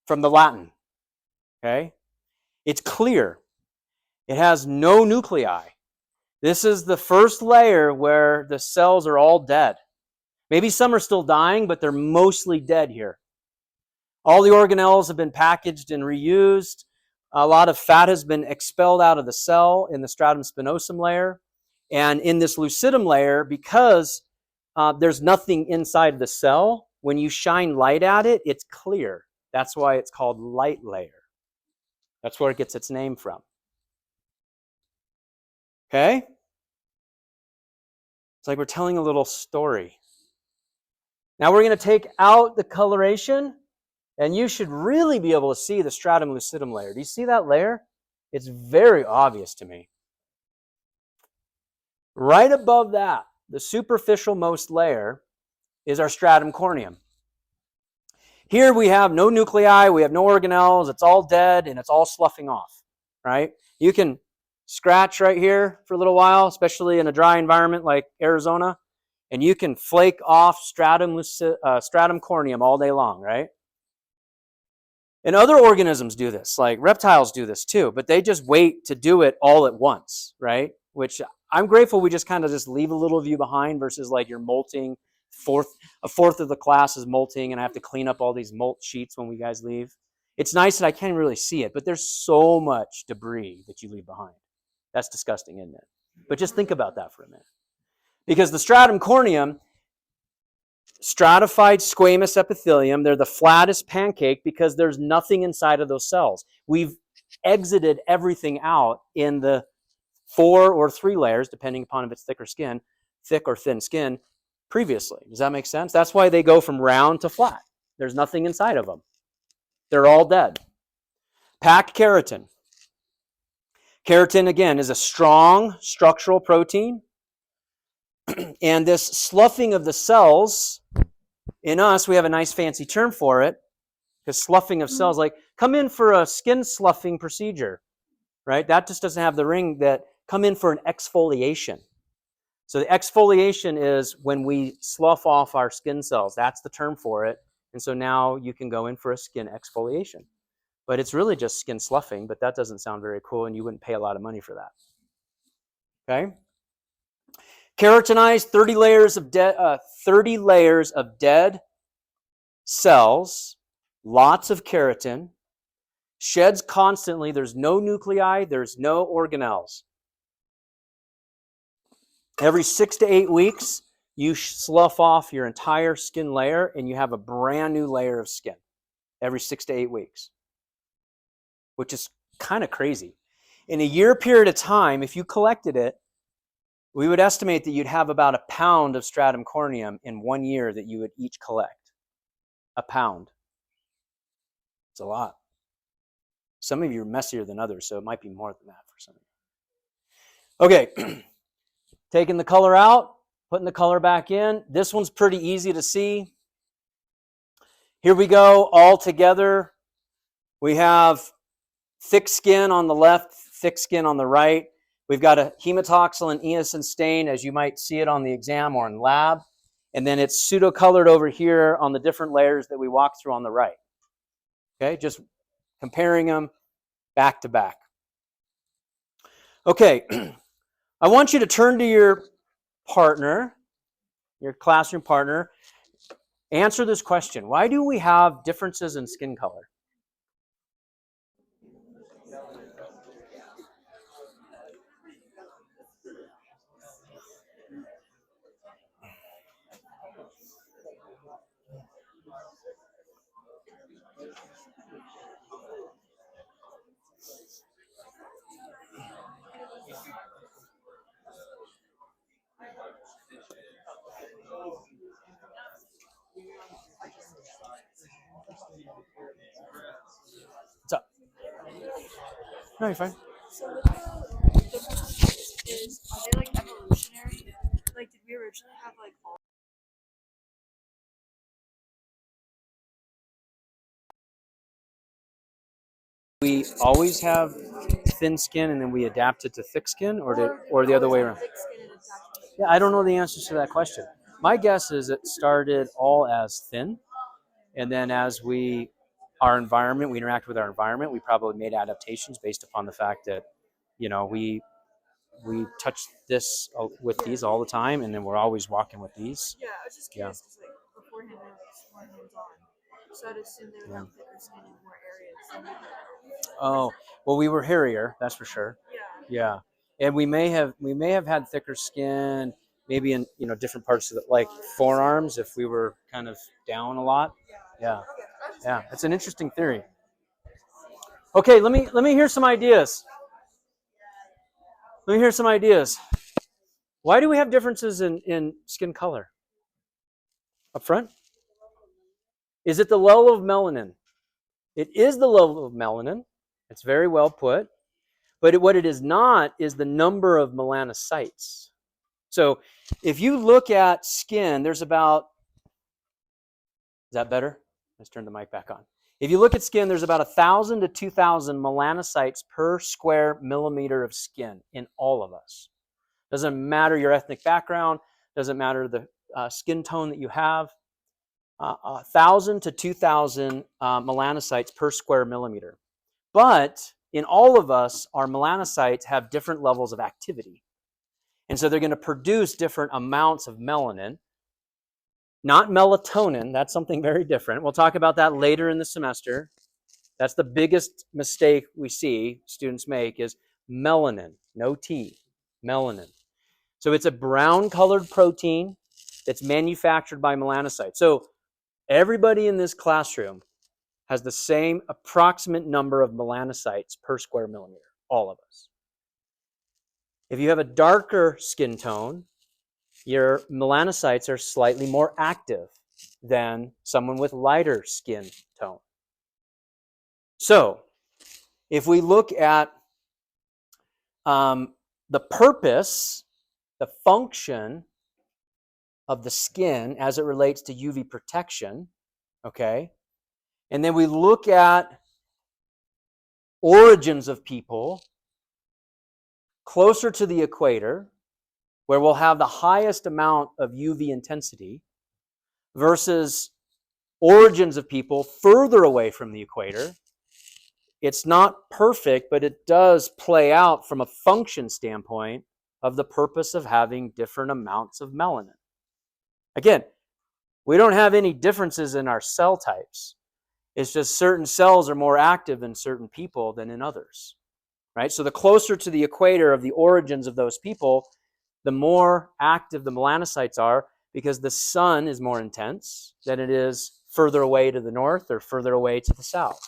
from the Latin. Okay? It's clear. It has no nuclei. This is the first layer where the cells are all dead. Maybe some are still dying, but they're mostly dead here. All the organelles have been packaged and reused. A lot of fat has been expelled out of the cell in the stratum spinosum layer. And in this lucidum layer, because there's nothing inside the cell, when you shine light at it, it's clear. That's why it's called light layer. That's where it gets its name from. Okay? It's like we're telling a little story. Now we're going to take out the coloration, and you should really be able to see the stratum lucidum layer. Do you see that layer? It's very obvious to me. Right above that, the superficial most layer, is our stratum corneum. Here we have no nuclei, we have no organelles, it's all dead, and it's all sloughing off, right? You can scratch right here for a little while, especially in a dry environment like Arizona, and you can flake off stratum corneum all day long, right? And other organisms do this, like reptiles do this too, but they just wait to do it all at once, right? Which I'm grateful we just kind of just leave a little of you behind versus like you're molting, a fourth of the class is molting and I have to clean up all these molt sheets when we guys leave. It's nice that I can't really see it, but there's so much debris that you leave behind. That's disgusting, isn't it? But just think about that for a minute. Because the stratum corneum, stratified squamous epithelium, they're the flattest pancake because there's nothing inside of those cells. We've exited everything out in the 4 or 3 layers, depending upon if it's thick or thin skin, previously. Does that make sense? That's why they go from round to flat. There's nothing inside of them. They're all dead. Packed keratin. Keratin, again, is a strong structural protein. And this sloughing of the cells, in us, we have a nice fancy term for it, because sloughing of cells, like come in for a skin sloughing procedure, right? That just doesn't have the ring. That come in for an exfoliation. So the exfoliation is when we slough off our skin cells. That's the term for it. And so now you can go in for a skin exfoliation. But it's really just skin sloughing, but that doesn't sound very cool, and you wouldn't pay a lot of money for that. Okay? Keratinized 30 layers of dead cells, lots of keratin, sheds constantly. There's no nuclei, there's no organelles. Every 6 to 8 weeks, you slough off your entire skin layer and you have a brand new layer of skin every 6 to 8 weeks, which is kind of crazy. In a year period of time, if you collected it, we would estimate that you'd have about a pound of stratum corneum in 1 year that you would each collect. A pound. It's a lot. Some of you are messier than others, so it might be more than that for some of you. Okay, taking the color out, putting the color back in. This one's pretty easy to see. Here we go, all together. We have thick skin on the left, thick skin on the right. We've got a hematoxylin eosin stain, as you might see it on the exam or in lab. And then it's pseudo-colored over here on the different layers that we walked through on the right. Okay, just comparing them back to back. Okay, I want you to turn to your partner, your classroom partner. Answer this question. Why do we have differences in skin color? What's up? No, you're fine. So with the is are they like evolutionary? Like did we originally have like all We always have thin skin and then we adapt it to thick skin, or did the we other always way have around? thick skin and attachment? Yeah, I don't know the answers to that question. My guess is it started all as thin, and then as we interact with our environment, we probably made adaptations based upon the fact that, we we touch this with these all the time, and then we're always walking with these. Yeah, I was just curious because like beforehand I was more hands-on, so I'd assume they would have thicker skin in more areas than we do. Oh, well, we were hairier, that's for sure. Yeah. Yeah, and we may have had thicker skin, maybe in different parts of the like forearms if we were kind of down a lot. Yeah, yeah, it's an interesting theory. Okay, let me hear some ideas. Let me hear some ideas. Why do we have differences in skin color? Up front? Is it the level of melanin? It is the level of melanin. It's very well put. But what it is not is the number of melanocytes. So if you look at skin, there's about, is that better? Let's turn the mic back on. If you look at skin, there's about 1,000 to 2,000 melanocytes per square millimeter of skin in all of us. Doesn't matter your ethnic background, doesn't matter the skin tone that you have. 1,000 to 2,000 melanocytes per square millimeter. But in all of us, our melanocytes have different levels of activity. And so they're going to produce different amounts of melanin, not melatonin. That's something very different. We'll talk about that later in the semester. That's the biggest mistake we see students make is melanin, no T, melanin. So it's a brown colored protein that's manufactured by melanocytes. So everybody in this classroom has the same approximate number of melanocytes per square millimeter, all of us. If you have a darker skin tone, your melanocytes are slightly more active than someone with lighter skin tone. So if we look at the purpose, the function of the skin as it relates to UV protection, okay, and then we look at origins of people closer to the equator, where we'll have the highest amount of UV intensity, versus origins of people further away from the equator. It's not perfect, but it does play out from a function standpoint of the purpose of having different amounts of melanin. Again, we don't have any differences in our cell types. It's just certain cells are more active in certain people than in others, right? So the closer to the equator of the origins of those people, the more active the melanocytes are, because the sun is more intense than it is further away to the north or further away to the south.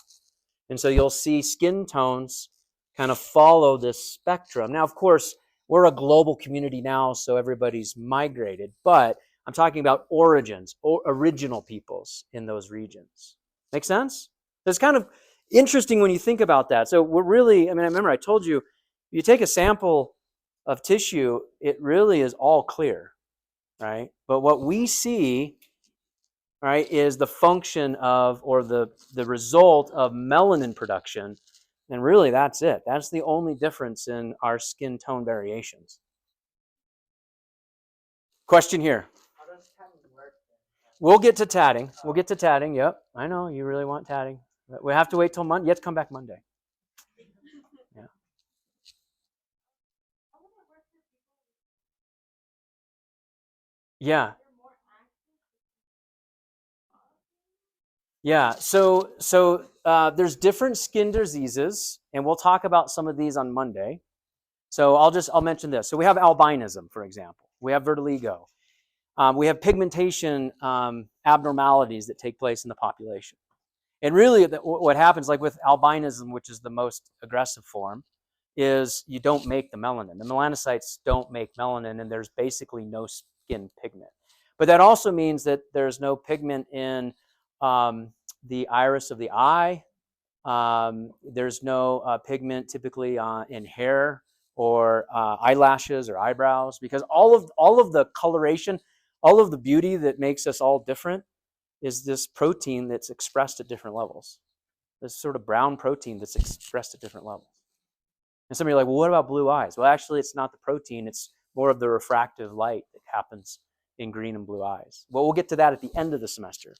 And so you'll see skin tones kind of follow this spectrum. Now, of course, we're a global community now, so everybody's migrated, but I'm talking about origins, or original peoples in those regions. Make sense? It's kind of interesting when you think about that. So we're really, I remember I told you, you take a sample of tissue, it really is all clear, right? But what we see, right, is the function of, or the result of melanin production. And really that's it. That's the only difference in our skin tone variations. Question here. How does tatting work then? We'll get to tatting. We'll get to tatting. Yep. I know you really want tatting. We have to wait till Monday. You have to come back Monday. Yeah. Yeah. Yeah. So there's different skin diseases, and we'll talk about some of these on Monday. So I'll mention this. So we have albinism, for example. We have vitiligo. We have pigmentation abnormalities that take place in the population. And really what happens, like with albinism, which is the most aggressive form, is you don't make the melanin. The melanocytes don't make melanin, and there's basically no skin pigment. But that also means that there's no pigment in the iris of the eye. There's no pigment typically in hair or eyelashes or eyebrows, because all of the coloration, all of the beauty that makes us all different is this protein that's expressed at different levels. This sort of brown protein that's expressed at different levels. And some of you are like, well, what about blue eyes? Well, actually, it's not the protein. It's more of the refractive light that happens in green and blue eyes. Well, we'll get to that at the end of the semester.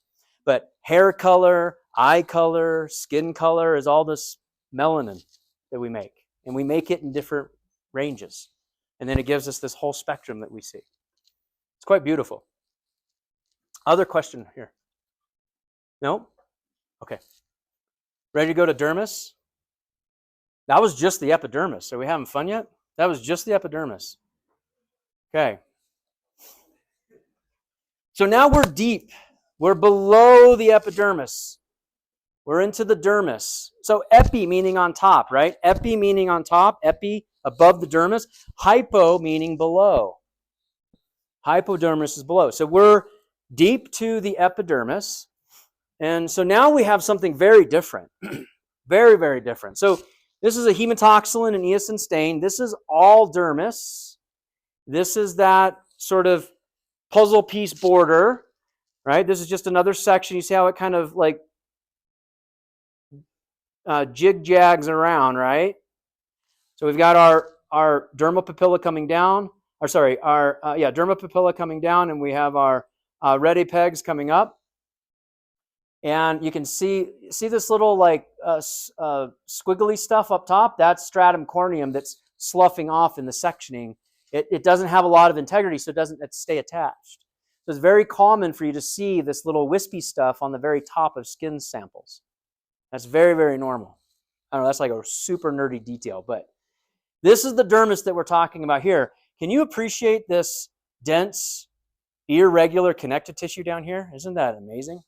But hair color, eye color, skin color is all this melanin that we make. And we make it in different ranges. And then it gives us this whole spectrum that we see. It's quite beautiful. Other question here? No? Okay. Ready to go to dermis? That was just the epidermis. Are we having fun yet? That was just the epidermis. Okay. So now we're deep. We're below the epidermis. We're into the dermis. So epi meaning on top, right? Epi meaning on top, epi above the dermis. Hypo meaning below. Hypodermis is below. So we're deep to the epidermis. And so now we have something very different. Very, very different. So this is a hematoxylin and eosin stain. This is all dermis. This is that sort of puzzle piece border, right? This is just another section. You see how it kind of like jig-jags around, right? So we've got our dermal papilla coming down, dermal papilla coming down, and we have our red apex coming up. And you can see this little like squiggly stuff up top. That's stratum corneum that's sloughing off in the sectioning. It doesn't have a lot of integrity, so it doesn't stay attached. So it's very common for you to see this little wispy stuff on the very top of skin samples. That's very, very normal. I don't know, that's like a super nerdy detail, but this is the dermis that we're talking about here. Can you appreciate this dense, irregular connective tissue down here? Isn't that amazing?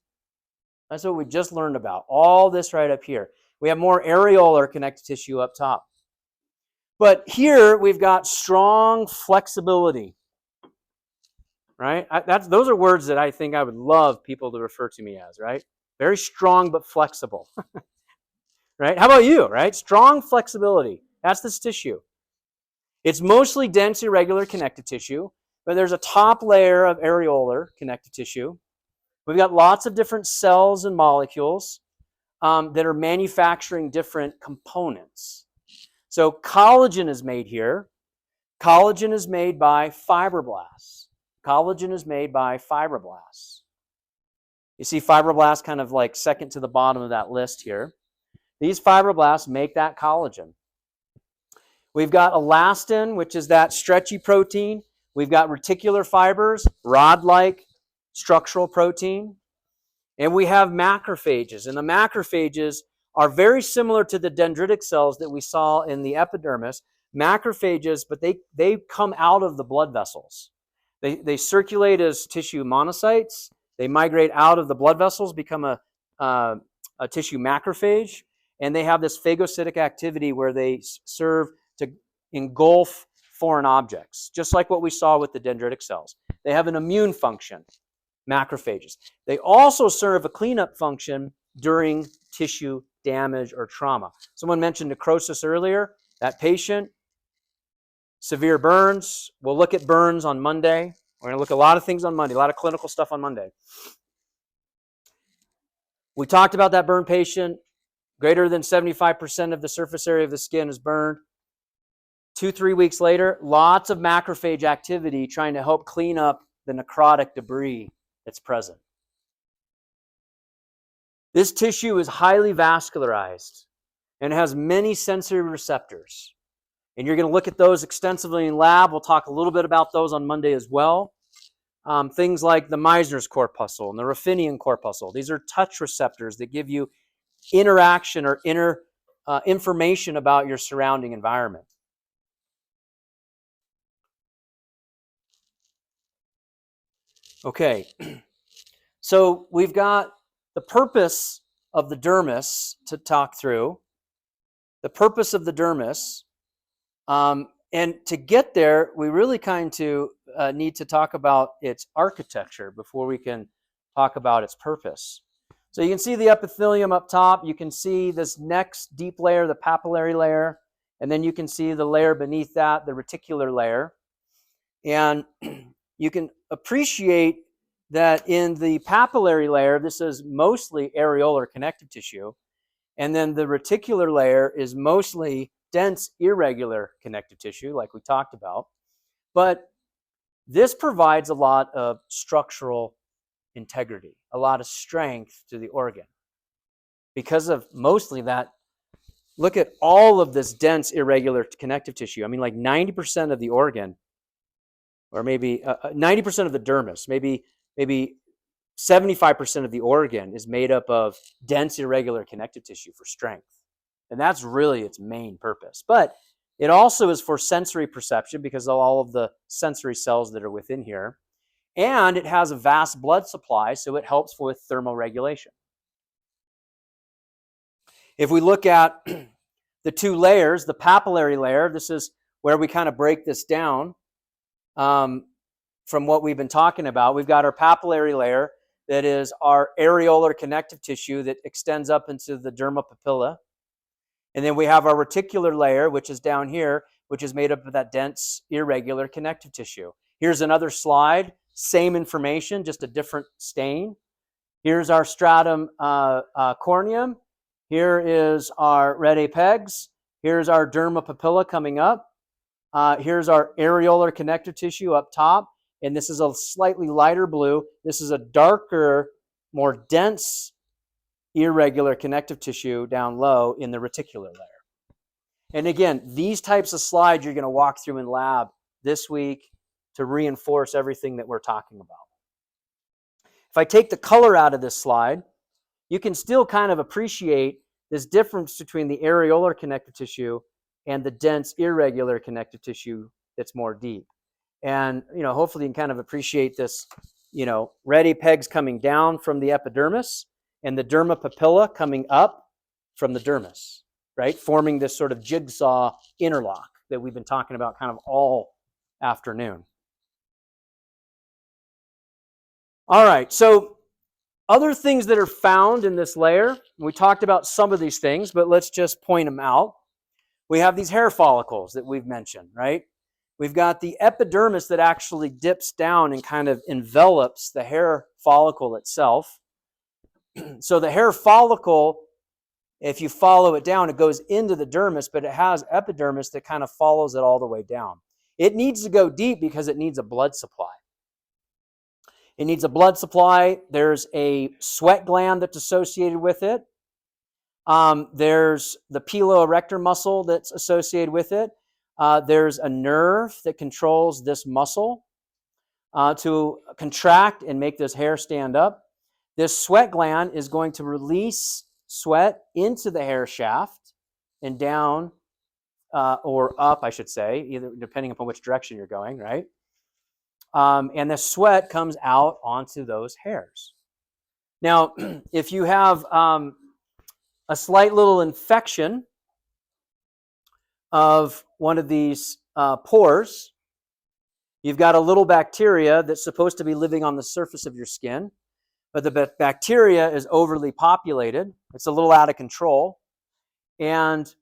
That's what we just learned about. All this right up here. We have more areolar connective tissue up top. But here we've got strong flexibility. Right? Those are words that I think I would love people to refer to me as, right? Very strong but flexible. Right? How about you, right? Strong flexibility. That's this tissue. It's mostly dense, irregular connective tissue, but there's a top layer of areolar connective tissue. We've got lots of different cells and molecules that are manufacturing different components. So collagen is made here. Collagen is made by fibroblasts. Collagen is made by fibroblasts. You see fibroblasts kind of like second to the bottom of that list here. These fibroblasts make that collagen. We've got elastin, which is that stretchy protein. We've got reticular fibers, rod-like structural protein. And we have macrophages. And the macrophages are very similar to the dendritic cells that we saw in the epidermis. Macrophages, but they come out of the blood vessels. They circulate as tissue monocytes. They migrate out of the blood vessels, become a tissue macrophage. And they have this phagocytic activity where they serve to engulf foreign objects, just like what we saw with the dendritic cells. They have an immune function, macrophages. They also serve a cleanup function during tissue damage or trauma. Someone mentioned necrosis earlier. That patient, severe burns. We'll look at burns on Monday. We're going to look at a lot of things on Monday, a lot of clinical stuff on Monday. We talked about that burn patient. Greater than 75% of the surface area of the skin is burned. 2-3 weeks later, lots of macrophage activity trying to help clean up the necrotic debris that's present. This tissue is highly vascularized and has many sensory receptors. And you're going to look at those extensively in lab. We'll talk a little bit about those on Monday as well. Things like the Meissner's corpuscle and the Ruffinian corpuscle. These are touch receptors that give you interaction or inner information about your surrounding environment. Okay, so we've got the purpose of the dermis to talk through. The purpose of the dermis. And to get there, we really kind of need to talk about its architecture before we can talk about its purpose. So you can see the epithelium up top. You can see this next deep layer, the papillary layer. And then you can see the layer beneath that, the reticular layer. And you can appreciate that in the papillary layer, this is mostly areolar connective tissue. And then the reticular layer is mostly dense, irregular connective tissue, like we talked about. But this provides a lot of structural integrity, a lot of strength to the organ because of mostly that look at all of this dense, irregular connective tissue. I mean, like 90% of the organ, or maybe 90% of the dermis, maybe 75% of the organ is made up of dense, irregular connective tissue for strength. And that's really its main purpose. But it also is for sensory perception because of all of the sensory cells that are within here. And it has a vast blood supply, so it helps with thermoregulation. If we look at the two layers, the papillary layer, this is where we kind of break this down from what we've been talking about. We've got our papillary layer that is our areolar connective tissue that extends up into the derma papilla. And then we have our reticular layer, which is down here, which is made up of that dense, irregular connective tissue. Here's another slide, same information, just a different stain. Here's our stratum corneum. Here is our rete pegs. Here's our derma papilla coming up. Here's our areolar connective tissue up top. And this is a slightly lighter blue. This is a darker, more dense, irregular connective tissue down low in the reticular layer. And again, these types of slides you're going to walk through in lab this week to reinforce everything that we're talking about. If I take the color out of this slide, you can still kind of appreciate this difference between the areolar connective tissue and the dense, irregular connective tissue that's more deep. And, hopefully you can kind of appreciate this, rete pegs coming down from the epidermis and the derma papilla coming up from the dermis, right? Forming this sort of jigsaw interlock that we've been talking about kind of all afternoon. All right, so other things that are found in this layer, we talked about some of these things, but let's just point them out. We have these hair follicles that we've mentioned, right? We've got the epidermis that actually dips down and kind of envelops the hair follicle itself. So the hair follicle, if you follow it down, it goes into the dermis, but it has epidermis that kind of follows it all the way down. It needs to go deep because it needs a blood supply. It needs a blood supply. There's a sweat gland that's associated with it. There's the piloerector muscle that's associated with it. There's a nerve that controls this muscle to contract and make this hair stand up. This sweat gland is going to release sweat into the hair shaft and down or up, I should say, either depending upon which direction you're going, right? And the sweat comes out onto those hairs. Now, if you have a slight little infection of one of these pores, you've got a little bacteria that's supposed to be living on the surface of your skin, but the bacteria is overly populated. It's a little out of control, and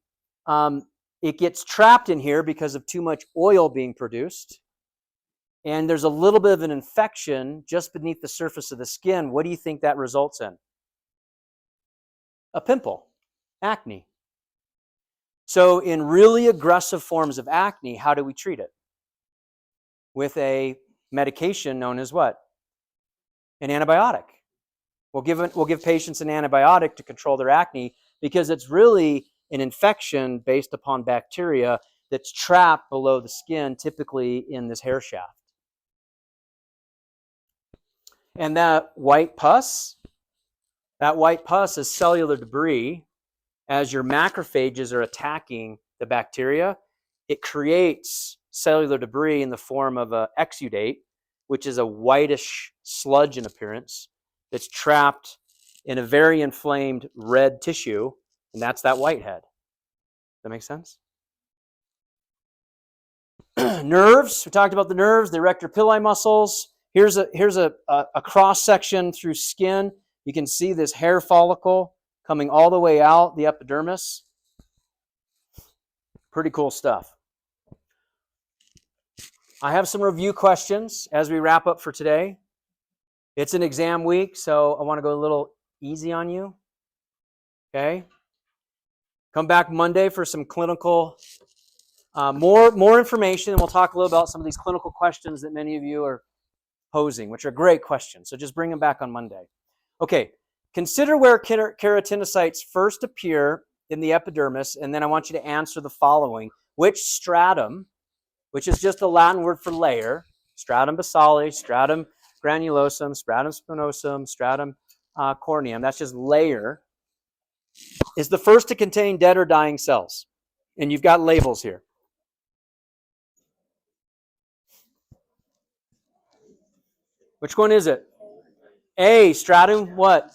it gets trapped in here because of too much oil being produced. And there's a little bit of an infection just beneath the surface of the skin. What do you think that results in? A pimple, acne. So in really aggressive forms of acne, how do we treat it? With a medication known as what? An antibiotic. We'll give patients an antibiotic to control their acne because it's really an infection based upon bacteria that's trapped below the skin, typically in this hair shaft. And that white pus is cellular debris. As your macrophages are attacking the bacteria, it creates cellular debris in the form of an exudate, which is a whitish sludge in appearance that's trapped in a very inflamed red tissue, and that's that whitehead. Does that make sense? Nerves, we talked about the nerves, the erector pili muscles. Here's a cross section through skin. You can see this hair follicle coming all the way out, the epidermis. Pretty cool stuff. I have some review questions as we wrap up for today. It's an exam week, so I want to go a little easy on you. Okay? Come back Monday for some clinical, more information, and we'll talk a little about some of these clinical questions that many of you are posing, which are great questions. So just bring them back on Monday. Okay, consider where keratinocytes first appear in the epidermis, and then I want you to answer the following. Which stratum, which is just a Latin word for layer, stratum basale, stratum granulosum, stratum spinosum, stratum corneum, that's just layer, is the first to contain dead or dying cells? And you've got labels here. Which one is it? A, stratum what?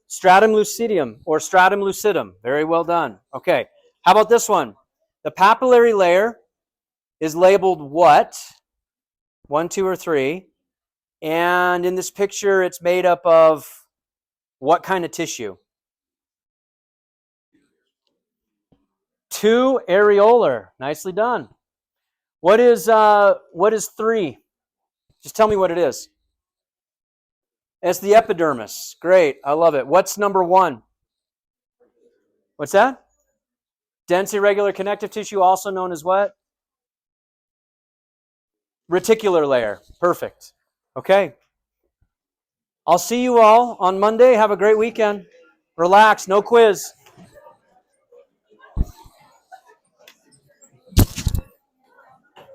Stratum lucidum or stratum lucidum. Very well done. Okay. How about this one? The papillary layer is labeled what? 1, 2, or 3. And in this picture, it's made up of what kind of tissue? 2, areolar. Nicely done. What is 3? Just tell me what it is. It's the epidermis. Great. I love it. What's number 1? What's that? Dense irregular connective tissue, also known as what? Reticular layer. Perfect. Okay. I'll see you all on Monday. Have a great weekend. Relax. No quiz.